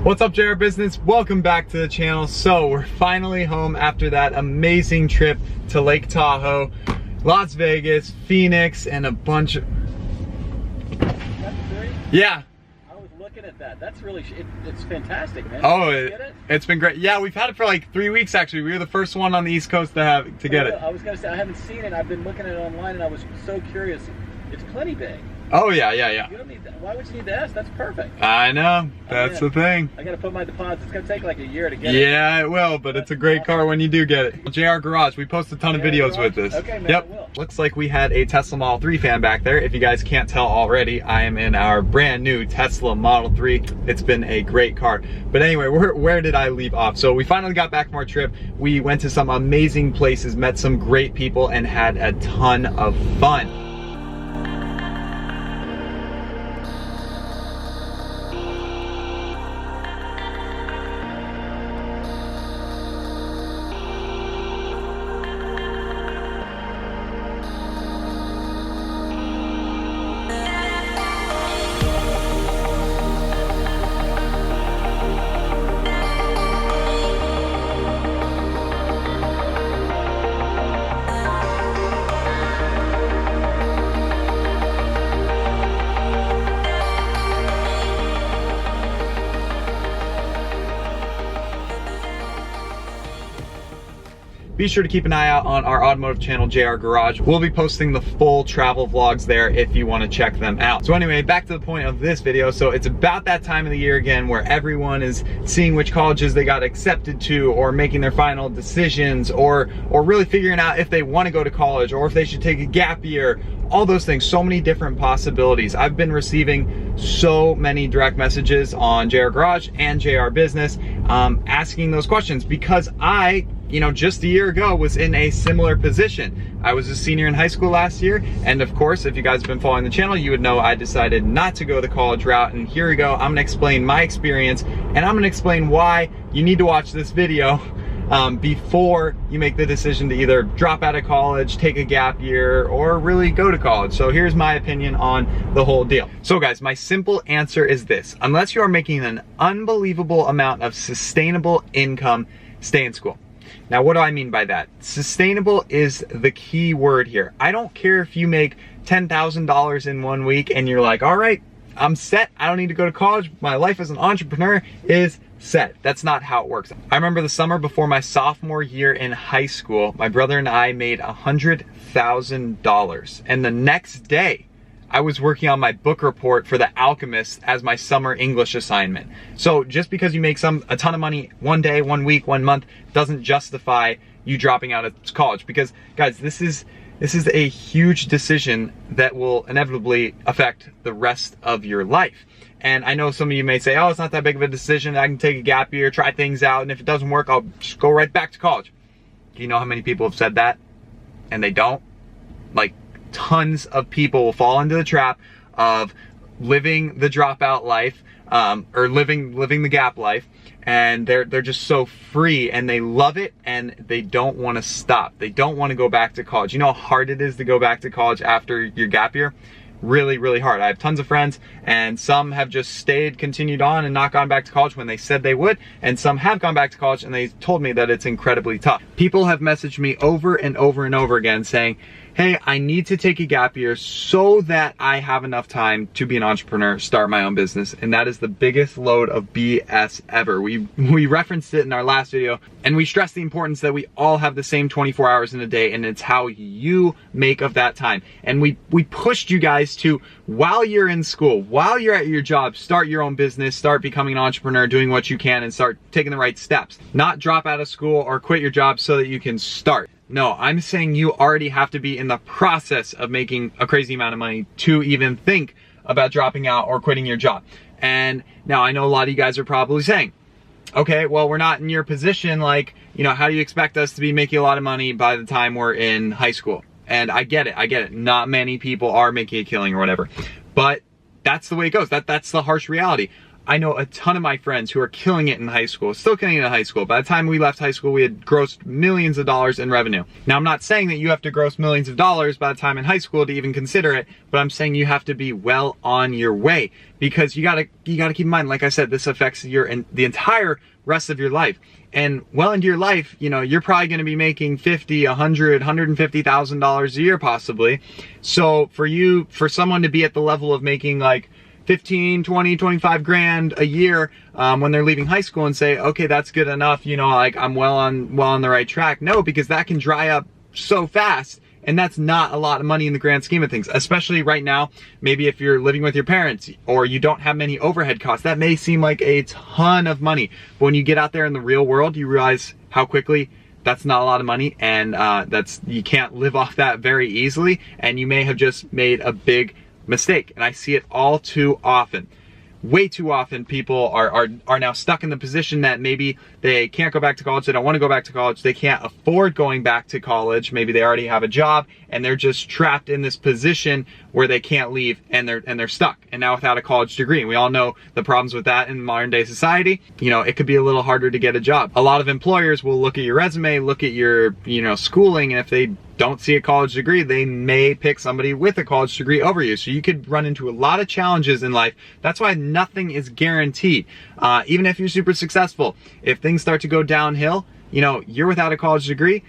What's up, JR Business? Welcome back to the channel. So we're finally home after that amazing trip to Lake Tahoe, Las Vegas, Phoenix, and a bunch of... Yeah. I was looking at that. That's really, it's fantastic, man. Oh, it's been great. Yeah, we've had it for like 3 weeks actually. We were the first one on the East Coast to get it. I was gonna say, I haven't seen it. I've been looking at it online and I was so curious. It's plenty big. Oh yeah. You don't need that. Why would you need the S? That's perfect. I know. That's the thing. I gotta put my deposit. It's gonna take like a year to get it. Yeah, it will, but it's a great car when you do get it. JR Garage, we post a ton of videos with this. Okay, man, yep. I will. Looks like we had a Tesla Model 3 fan back there. If you guys can't tell already, I am in our brand new Tesla Model 3. It's been a great car. But anyway, where did I leave off? So we finally got back from our trip. We went to some amazing places, met some great people, and had a ton of fun. Be sure to keep an eye out on our automotive channel, JR Garage. We'll be posting the full travel vlogs there if you want to check them out. So anyway, back to the point of this video. So it's about that time of the year again where everyone is seeing which colleges they got accepted to, or making their final decisions, or really figuring out if they want to go to college or if they should take a gap year. All those things, so many different possibilities. I've been receiving so many direct messages on JR Garage and JR Business asking those questions because I, just a year ago was in a similar position. I was a senior in high school last year, and of course, if you guys have been following the channel, you would know I decided not to go the college route, and here we go. I'm gonna explain my experience, and I'm gonna explain why you need to watch this video before you make the decision to either drop out of college, take a gap year, or really go to college. So here's my opinion on the whole deal. So guys, my simple answer is this: unless you are making an unbelievable amount of sustainable income, stay in school. Now, what do I mean by that? Sustainable is the key word here. I don't care if you make $10,000 in 1 week and you're like, all right, I'm set. I don't need to go to college. My life as an entrepreneur is set. That's not how it works. I remember the summer before my sophomore year in high school, my brother and I made $100,000. And the next day, I was working on my book report for The Alchemist as my summer English assignment. So just because you make a ton of money one day, 1 week, 1 month doesn't justify you dropping out of college. Because guys, this is a huge decision that will inevitably affect the rest of your life. And I know some of you may say, oh, it's not that big of a decision. I can take a gap year, try things out, and if it doesn't work, I'll just go right back to college. Do you know how many people have said that and they don't? Like, tons of people will fall into the trap of living the dropout life, or living the gap life, and they're just so free and they love it and they don't want to stop. They don't want to go back to college. You know how hard it is to go back to college after your gap year? Really, really hard. I have tons of friends, and some have just continued on and not gone back to college when they said they would, and some have gone back to college and they told me that it's incredibly tough. People have messaged me over and over and over again saying, hey, I need to take a gap year so that I have enough time to be an entrepreneur, start my own business. And that is the biggest load of BS ever. We referenced it in our last video, and we stressed the importance that we all have the same 24 hours in a day, and it's how you make of that time. And we pushed you guys to, while you're in school, while you're at your job, start your own business, start becoming an entrepreneur, doing what you can, and start taking the right steps. Not drop out of school or quit your job so that you can start. No, I'm saying you already have to be in the process of making a crazy amount of money to even think about dropping out or quitting your job. And now I know a lot of you guys are probably saying, okay, well, we're not in your position. Like, how do you expect us to be making a lot of money by the time we're in high school? And I get it. Not many people are making a killing or whatever, but that's the way it goes. That's the harsh reality. I know a ton of my friends who are killing it in high school, still killing it in high school. By the time we left high school, we had grossed millions of dollars in revenue. Now, I'm not saying that you have to gross millions of dollars by the time in high school to even consider it, but I'm saying you have to be well on your way, because you gotta keep in mind, like I said, this affects the entire rest of your life. And well into your life, you know, you're probably gonna be making $50, $100, $150,000 a year possibly. So for someone to be at the level of making like 15, 20, 25 grand a year when they're leaving high school and say, okay, that's good enough, you know, like I'm well on the right track. No, because that can dry up so fast, and that's not a lot of money in the grand scheme of things, especially right now. Maybe if you're living with your parents or you don't have many overhead costs, that may seem like a ton of money. But when you get out there in the real world, you realize how quickly that's not a lot of money, and you can't live off that very easily, and you may have just made a big mistake. And I see it all too often. Way too often people are now stuck in the position that maybe they can't go back to college, they don't want to go back to college, they can't afford going back to college, maybe they already have a job and they're just trapped in this position where they can't leave, and they're stuck, and now without a college degree. And we all know the problems with that in modern day society. You know, it could be a little harder to get a job. A lot of employers will look at your resume, look at your, you know, schooling, and if they don't see a college degree, they may pick somebody with a college degree over you. So you could run into a lot of challenges in life. That's why nothing is guaranteed. Even if you're super successful, if things start to go downhill, you know, you're without a college degree,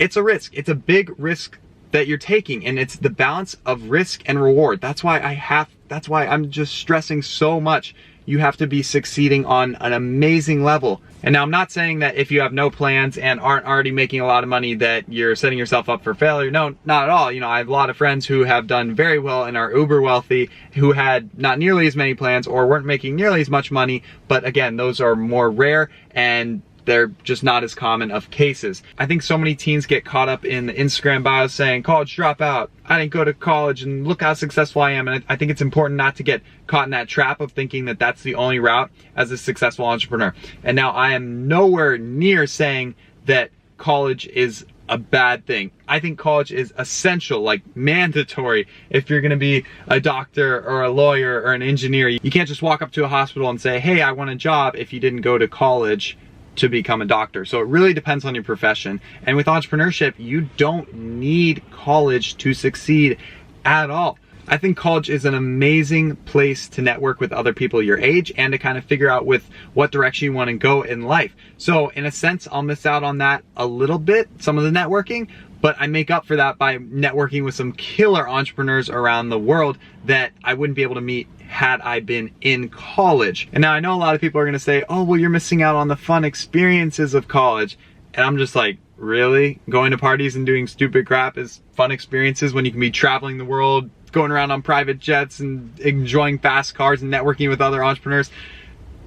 it's a risk. It's a big risk that you're taking, and it's the balance of risk and reward. That's why I'm just stressing so much. You have to be succeeding on an amazing level. And now I'm not saying that if you have no plans and aren't already making a lot of money that you're setting yourself up for failure. No, not at all. You know, I have a lot of friends who have done very well and are uber wealthy, who had not nearly as many plans or weren't making nearly as much money. But again, those are more rare, and they're just not as common of cases. I think so many teens get caught up in the Instagram bios saying, college dropout, I didn't go to college and look how successful I am. And I think it's important not to get caught in that trap of thinking that that's the only route as a successful entrepreneur. And now I am nowhere near saying that college is a bad thing. I think college is essential, like mandatory, if you're gonna be a doctor or a lawyer or an engineer. You can't just walk up to a hospital and say, hey, I want a job, if you didn't go to college to become a doctor. So it really depends on your profession. And with entrepreneurship, you don't need college to succeed at all. I think college is an amazing place to network with other people your age and to kind of figure out with what direction you want to go in life. So in a sense, I'll miss out on that a little bit, some of the networking, but I make up for that by networking with some killer entrepreneurs around the world that I wouldn't be able to meet had I been in college. And now I know a lot of people are gonna say, oh, well, you're missing out on the fun experiences of college. And I'm just like, really? Going to parties and doing stupid crap is fun experiences when you can be traveling the world, going around on private jets and enjoying fast cars and networking with other entrepreneurs?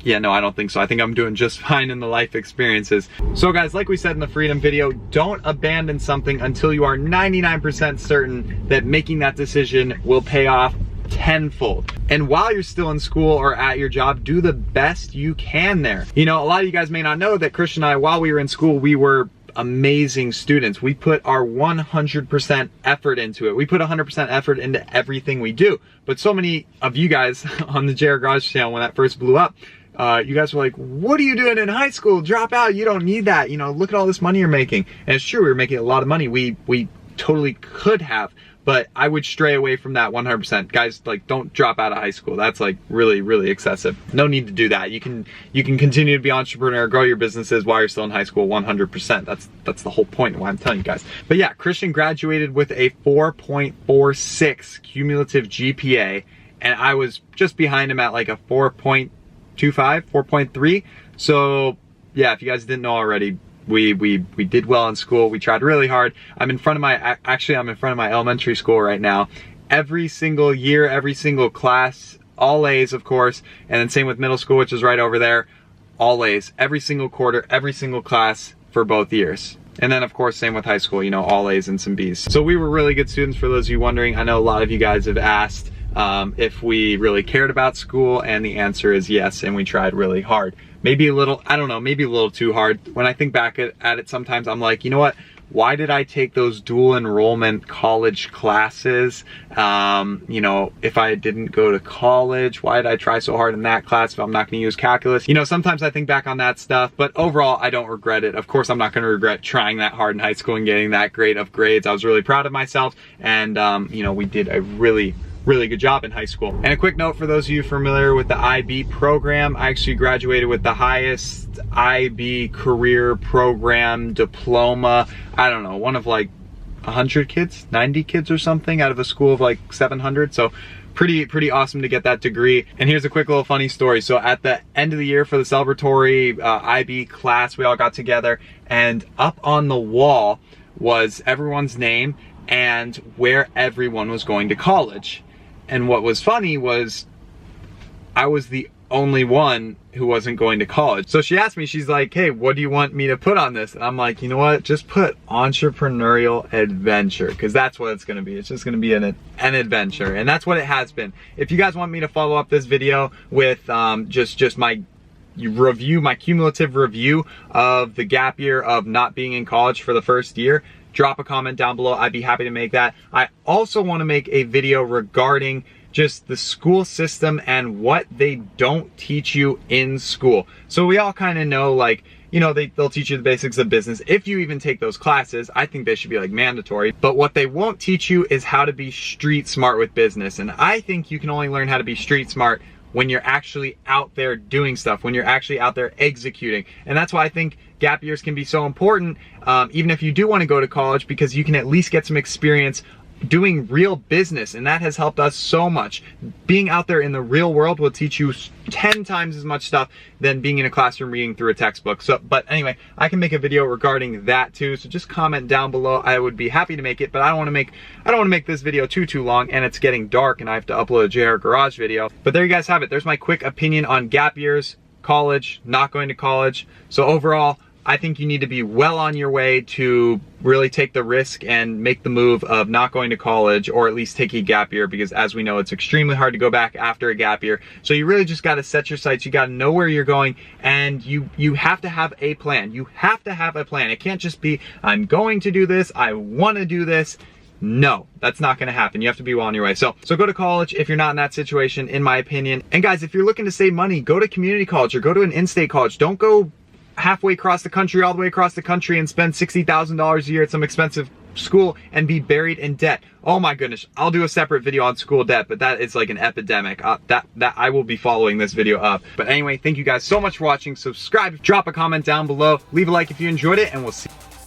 Yeah, no, I don't think so. I think I'm doing just fine in the life experiences. So guys, like we said in the freedom video, don't abandon something until you are 99% certain that making that decision will pay off tenfold. And while you're still in school or at your job, do the best you can there. You know, a lot of you guys may not know that Christian and I, while we were in school, we were amazing students. We put our 100% effort into it. We put 100% effort into everything we do. But so many of you guys on the JR Garage channel, when that first blew up, you guys were like, what are you doing in high school? Drop out. You don't need that. You know, look at all this money you're making. And it's true, we were making a lot of money. We totally could have, but I would stray away from that 100%. Guys, like, don't drop out of high school. That's like really, really excessive. No need to do that. You can continue to be an entrepreneur, grow your businesses while you're still in high school 100%. That's the whole point of why I'm telling you guys. But yeah, Christian graduated with a 4.46 cumulative GPA, and I was just behind him at like a 4.25, 4.3. So yeah, if you guys didn't know already, we did well in school. We tried really hard. I'm in front of my elementary school right now. Every single year, every single class, all A's, of course. And then same with middle school, which is right over there, all A's. Every single quarter, every single class for both years. And then of course, same with high school, you know, all A's and some B's. So we were really good students, for those of you wondering. I know a lot of you guys have asked if we really cared about school, and the answer is yes, and we tried really hard. Maybe a little, I don't know, maybe a little too hard. When I think back at it, sometimes I'm like, you know what? why did I take those dual enrollment college classes? You know, if I didn't go to college, why did I try so hard in that class if I'm not gonna use calculus? You know, sometimes I think back on that stuff, but overall, I don't regret it. Of course, I'm not gonna regret trying that hard in high school and getting that great of grades. I was really proud of myself, and you know, we did a really good job in high school. And a quick note for those of you familiar with the IB program, I actually graduated with the highest IB career program diploma. I don't know, one of like 100 kids, 90 kids or something out of a school of like 700. So pretty awesome to get that degree. And here's a quick little funny story. So at the end of the year for the celebratory IB class, we all got together, and up on the wall was everyone's name and where everyone was going to college. And what was funny was I was the only one who wasn't going to college. So she asked me, she's like, hey, what do you want me to put on this? And I'm like, you know what? Just put entrepreneurial adventure, because that's what it's gonna be. It's just gonna be an adventure. And that's what it has been. If you guys want me to follow up this video with just my review, my cumulative review of the gap year of not being in college for the first year, drop a comment down below. I'd be happy to make that. I also want to make a video regarding just the school system and what they don't teach you in school. So we all kind of know, like, you know, they'll teach you the basics of business. If you even take those classes, I think they should be like mandatory. But what they won't teach you is how to be street smart with business. And I think you can only learn how to be street smart when you're actually out there doing stuff, when you're actually out there executing. And that's why I think gap years can be so important, even if you do want to go to college, because you can at least get some experience doing real business, and that has helped us so much. Being out there in the real world will teach you 10 times as much stuff than being in a classroom reading through a textbook. So, but anyway, I can make a video regarding that too, so just comment down below. I would be happy to make it, but I don't want to make this video too long, and it's getting dark and I have to upload a JR Garage video. But there you guys have it. There's my quick opinion on gap years, college, not going to college. So overall, I think you need to be well on your way to really take the risk and make the move of not going to college, or at least take a gap year, because as we know, it's extremely hard to go back after a gap year. So you really just got to set your sights. You got to know where you're going, and you have to have a plan. You have to have a plan. It can't just be, I'm going to do this, I want to do this. No, that's not gonna happen. You have to be well on your way. So go to college if you're not in that situation, in my opinion. And guys, if you're looking to save money, go to community college or go to an in-state college. Don't go halfway across the country, all the way across the country, and spend $60,000 a year at some expensive school and be buried in debt. Oh my goodness, I'll do a separate video on school debt, but that is like an epidemic. That I will be following this video up. But anyway, thank you guys so much for watching. Subscribe, drop a comment down below, leave a like if you enjoyed it, and we'll see you.